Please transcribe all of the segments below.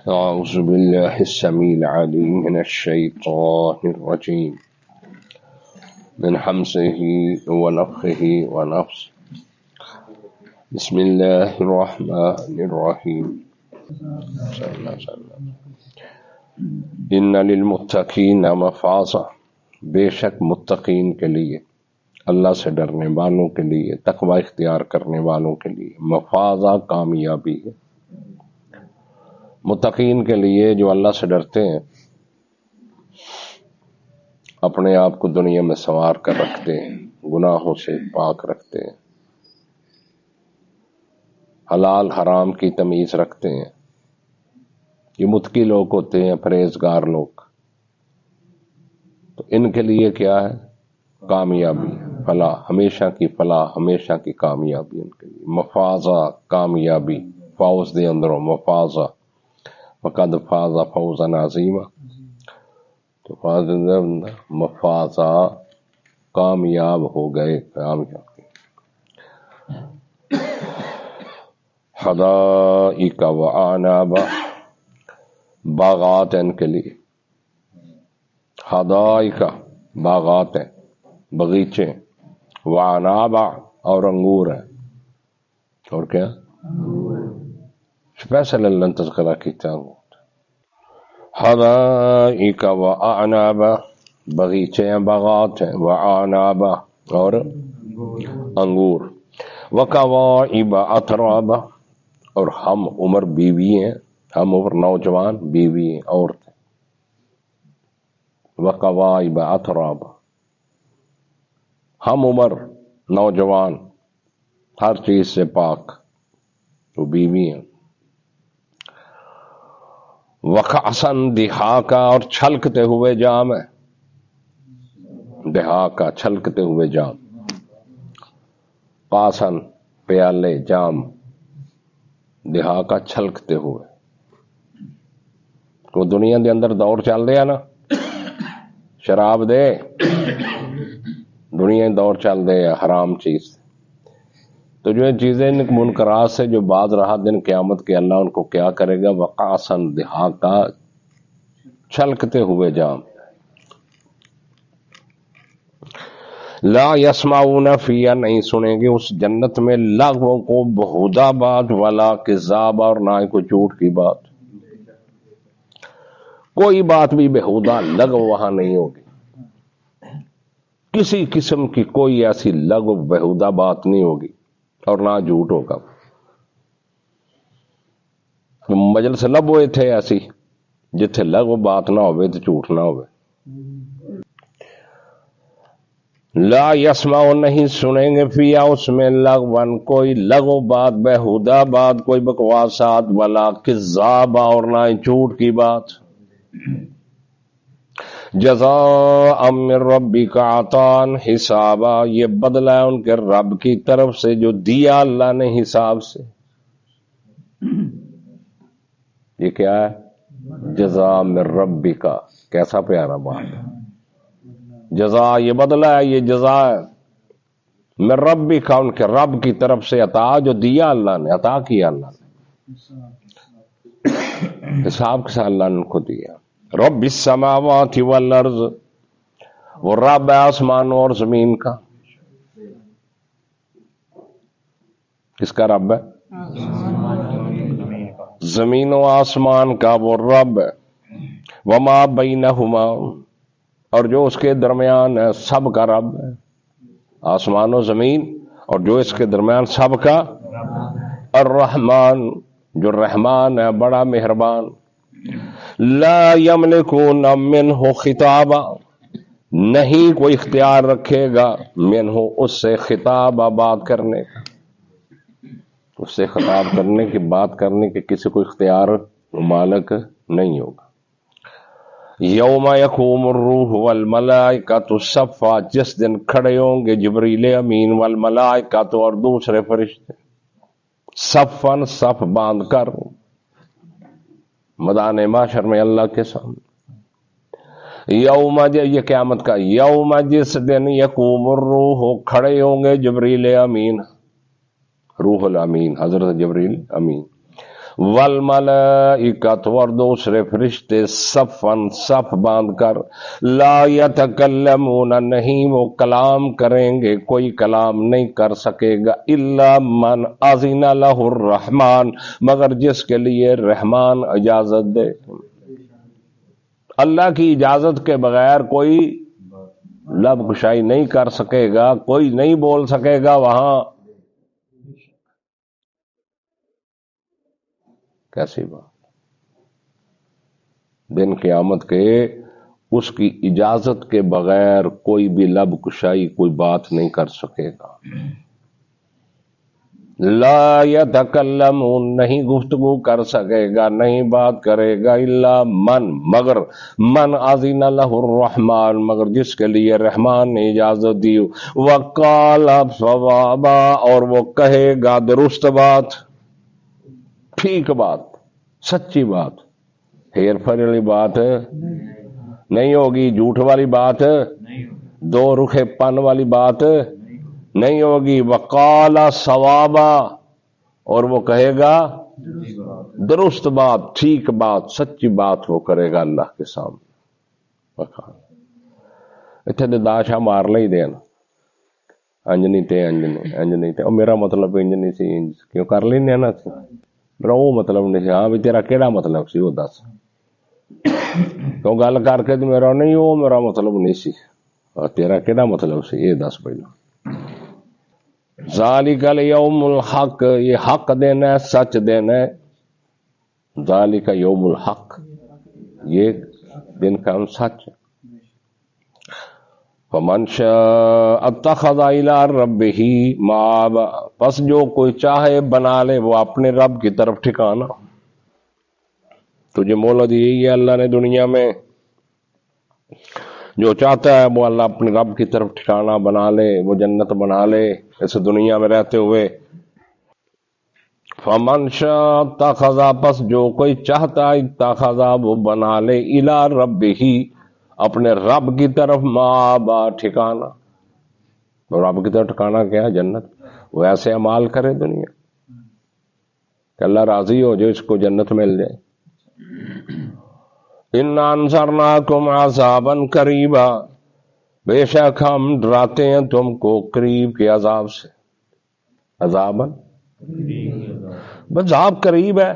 أعوذ بالله السميع العليم من الشيطان الرجيم من حمزه ونفخه ونفسه بسم الله الرحمن الرحيم إن للمتقين مفازا، بے شک متقین کے لیے، اللہ سے ڈرنے والوں کے لیے، تقوی اختیار کرنے والوں کے لیے مفازا کامیابی ہے۔ متقین کے لیے جو اللہ سے ڈرتے ہیں، اپنے آپ کو دنیا میں سنوار کر رکھتے ہیں، گناہوں سے پاک رکھتے ہیں، حلال حرام کی تمیز رکھتے ہیں، یہ متقی لوگ ہوتے ہیں، پرہیزگار لوگ۔ تو ان کے لیے کیا ہے؟ کامیابی، فلاح، ہمیشہ کی فلاح، ہمیشہ کی کامیابی ان کے لیے۔ مفازا کامیابی، فوز دے اندروں مفازا، فقد فاز فوزا عظیما، تو فاز مفازا کامیاب ہو گئے، کامیاب۔ حدائق وعنابا، باغات ان کے لیے، حدائق باغات ہیں، بغیچے، وعنابا اور انگور ہیں، اور کیا اسپیشل اللہ تذکرہ کیتا ہوں۔ حدائق وعنابا، بغیچے ہیں، باغات ہیں، وعنابا اور انگور، وکواعب اترابا اور ہم عمر بیوی ہیں، ہم عمر نوجوان بیوی ہیں، عورتیں، وکواعب اترابا، ہم عمر نوجوان، ہر چیز سے پاک، وہ بیوی ہیں۔ وکأسن دہاقا، اور چھلکتے ہوئے جام ہے، دہاقا چھلکتے ہوئے جام، قاسن پیالے، جام، دہاقا چھلکتے ہوئے۔ کو دنیا دے اندر دور چل رہا نا، شراب دے دنیا دور چل رہے حرام چیز، تو جو چیزیں منکرات سے جو بعد رہا دن قیامت کے اللہ ان کو کیا کرے گا؟ وقاسن دہاقا، چھلکتے ہوئے جام۔ لا یسمعون فیہا، نہیں سنیں گے اس جنت میں لغو کو، بہودہ بات، ولا کذاب، اور نہ ہی کوئی جھوٹ کی بات، کوئی بات بھی بہودہ لغو وہاں نہیں ہوگی، کسی قسم کی کوئی ایسی لغو بہودہ بات نہیں ہوگی، اور نہ جھوٹ ہوگا۔ مجلس لب ہوئے تھے ایسی جتھے لغو بات نہ ہوئے تو جھوٹ نہ ہوئے۔ لا یسمعون، نہیں سنیں گے، فیہا اس میں لغون، کوئی لغو بات، بہودہ بات، کوئی بکواسات، ولا کذاب، اور نہ جھوٹ کی بات۔ جزاء من ربک عطاء حسابا، یہ بدلہ ہے ان کے رب کی طرف سے جو دیا اللہ نے حساب سے۔ یہ کیا ہے؟ جزاء من ربک، کیسا پیارا بات ہے، جزا یہ بدلہ ہے، یہ جزا ہے، من ربک، ان کے رب کی طرف سے عطا جو دیا اللہ نے، عطا کیا اللہ نے، حساب کے ساتھ اللہ نے ان کو دیا۔ رب السماوات والارض، وہ رب ہے آسمانوں اور زمین کا۔ کس کا رب ہے؟ زمین و آسمان کا وہ رب ہے۔ وما بینہما، اور جو اس کے درمیان ہے، سب کا رب ہے، آسمان و زمین اور جو اس کے درمیان سب کا۔ الرحمن، جو رحمان ہے، بڑا مہربان۔ لا یملکون منہ خطابا، نہیں کوئی اختیار رکھے گا، منہ اس سے، خطابا بات کرنے کا، اس سے خطاب کرنے کی، بات کرنے کے کسی کو اختیار مالک نہیں ہوگا۔ یوم یقوم الروح والملائکۃ صفا، جس دن کھڑے ہوں گے جبریل امین، والملائکۃ اور دوسرے فرشتے، صفاً صف باندھ کر، میدان محشر میں اللہ کے سامنے۔ یوم، یہ قیامت کا یوم، جس دن یقوم الروح، کھڑے ہوں گے جبریل امین، روح الامین، حضرت جبریل امین، والملائکۃ اور دوسرے فرشتے صفن صف باندھ کر لا یتکلمون نہیں وہ کلام کریں گے، کوئی کلام نہیں کر سکے گا الا من اذن لہ الرحمن مگر جس کے لیے رحمان اجازت دے۔ اللہ کی اجازت کے بغیر کوئی لب کشائی نہیں کر سکے گا، کوئی نہیں بول سکے گا وہاں۔ کیسی بات، دن قیامت کے اس کی اجازت کے بغیر کوئی بھی لب کشائی کوئی بات نہیں کر سکے گا۔ لا یتکلمون نہیں گفتگو کر سکے گا، نہیں بات کرے گا الا من مگر من اذن لہ الرحمن مگر جس کے لیے رحمان نے اجازت دی، وقال صوابا اور وہ کہے گا درست بات، ٹھیک بات، سچی بات، ہیر پھیر والی بات نہیں ہوگی، جھوٹ والی بات، دو رخے پن والی بات نہیں ہوگی۔ وقال صوابا اور وہ کہے گا درست بات، ٹھیک بات، سچی بات وہ کرے گا اللہ کے سامنے۔ اتنے تو داشا مار لئی دین انجنی تے انجنی انجنی تے میرا مطلب انج نہیں سی، انج کیوں کر لینے نا میرا وہ مطلب نہیں سی۔ ہاں بھی تیرا کیڑا مطلب سی وہ دس، کیوں گل کر کے میرا نہیں وہ میرا مطلب نہیں سی، تیرا کیڑا مطلب سی یہ دس پہلو۔ ذالک الیوم الحق یہ حق دن ہے، سچ دن ہے۔ ذالک یوم الحق یہ دن کا سچ ہے۔ فمن شاء اتخذ الی ربہ مآبا پس جو کوئی چاہے بنا لے وہ اپنے رب کی طرف ٹھکانہ۔ تجھے مولد یہی ہے اللہ نے دنیا میں، جو چاہتا ہے وہ اللہ اپنے رب کی طرف ٹھکانہ بنا لے، وہ جنت بنا لے اس دنیا میں رہتے ہوئے۔ فمن شاء اتخذ پس جو کوئی چاہتا ہے اتخذ وہ بنا لے الی ربہ اپنے رب کی طرف مآبا ٹھکانہ۔ رب کی طرف ٹھکانہ کیا ہے؟ جنت۔ وہ ایسے اعمال کرے دنیا کہ اللہ راضی ہو جو اس کو جنت مل جائے۔ اِنَّا أَنذَرْنَاكُمْ عَذَابًا قَرِيبًا بے شک ہم ڈراتے ہیں تم کو قریب کے عذاب سے۔ عذابًا بس عذاب قریب ہے،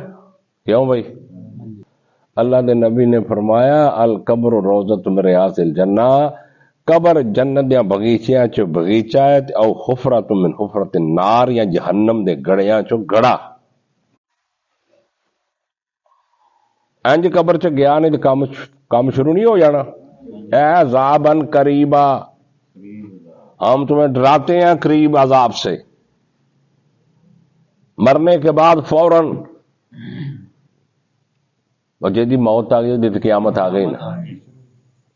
کیوں بھائی؟ اللہ کے نبی نے فرمایا القبر روضۃ من ریاض الجنہ، قبر جنت دیا بغیچیاں چو بغیچہ ہے، او حفرۃ من حفرۃ النار یا جہنم دے گڑیاں چو گڑا۔ انج قبر چ گیا نہیں تو کام شروع نہیں ہو جانا۔ اے عذابًا قریبا ہم تمہیں ڈراتے ہیں قریب عذاب سے، مرنے کے بعد فوراً اور جدی موت آ گئی تو قیامت آ گئی نا۔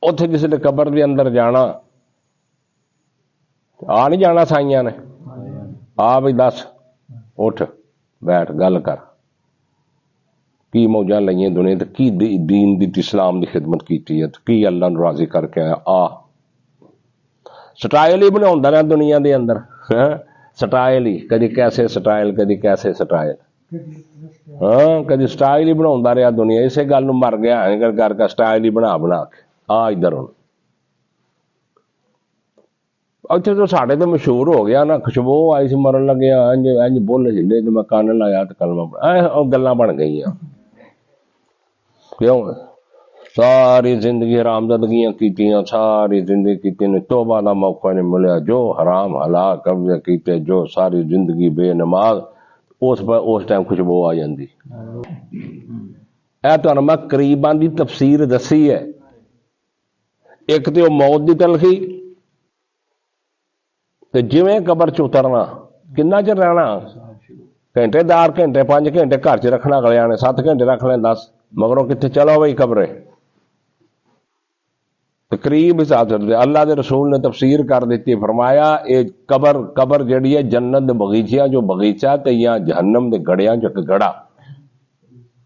اتنے کسی نے قبر کے اندر جانا آ نہیں جانا، سائیاں نے آ بھی دس اٹھ بیٹھ گل کر کی موجاں لئیاں دنیا تے کی دین دی اسلام دی خدمت کیتی ہے، کی اللہ نو راضی کر کے آ سٹائل ہی بناوندا رہا دنیا دے اندر، سٹائل ہی کدی کیسے سٹائل کدی کیسے سٹائل، ہاں کدی سٹائل ہی بناوندا رہا دنیا، اسے گل نو مر گیا کر کے سٹائل ہی بنا کے آ ادھر ہوں۔ اتنے تو ساڈے تو مشہور ہو گیا نا، خوشبو آئی سی مرن لگیا انج انج بول ہلے تو میں کان لایا تو کلمہ گلاں بن گئیاں۔ کیوں ساری زندگی حرام زدگیاں کیتیاں، ساری زندگی کیتی نے توبہ دا موقع نہیں ملیا، جو حرام حلال قبضے کیتے، جو ساری زندگی بے نماز، اس ٹائم خوشبو آ جاندی۔ اے تانوں میں قریباں دی تفسیر دسی ہے، ایک تے موت دی تلخی تے جویں قبر چ اترنا، کنا چر رہنا؟ گھنٹے دار گھنٹے 5 گھنٹے گھر چ رکھنا، اگلیاں نے 7 گھنٹے رکھ لیں 10، مگروں کتنے چلو بھائی قبریں تقریب حساب سے۔ اللہ دے رسول نے تفسیر کر دیتی، فرمایا اے قبر جڑی ہے جنت دے بغیچیاں جو بغیچہ تے یا جہنم دے گڑیاں جو گڑا،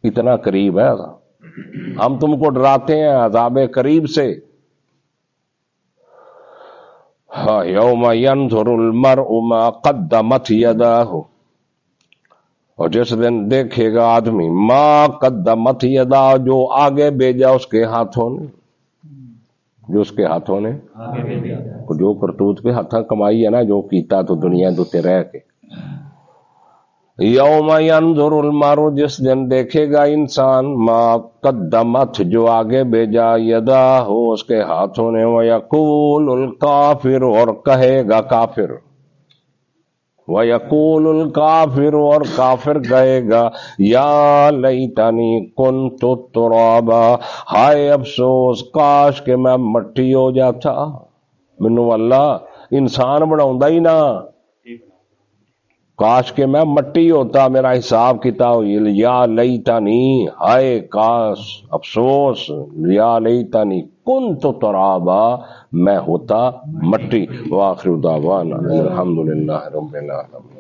اتنا قریب ہے۔ ہم تم کو ڈراتے ہیں عذاب قریب سے۔ یوم ینظر المرء ما قدمت یداہ اور جس دن دیکھے گا آدمی ما قدمت یدا جو آگے بھیجا اس کے ہاتھوں نے، جو اس کے ہاتھوں نے جو کرتوت کے ہاتھاں کمائی ہے نا، جو کیتا تو دنیا دوتے رہ کے، یوم ینظر المرء جس دن دیکھے گا انسان ما قدمت جو آگے بھیجا یدا ہو اس کے ہاتھوں نے، ویقول الکافر اور کہے گا کافر، ویقول الکافر اور کافر کہے گا یا لیتنی کنت ترابا، ہائے افسوس کاش کہ میں مٹی ہو جاتا، منو اللہ انسان بناؤندا ہی نہ، کاش کہ میں مٹی ہوتا، میرا حساب کتاب، یا لیتنی ہائے کاش افسوس، یا لیتنی کنت ترابا میں ہوتا مٹی۔ وآخر دعوانا الحمدللہ رب العالمین۔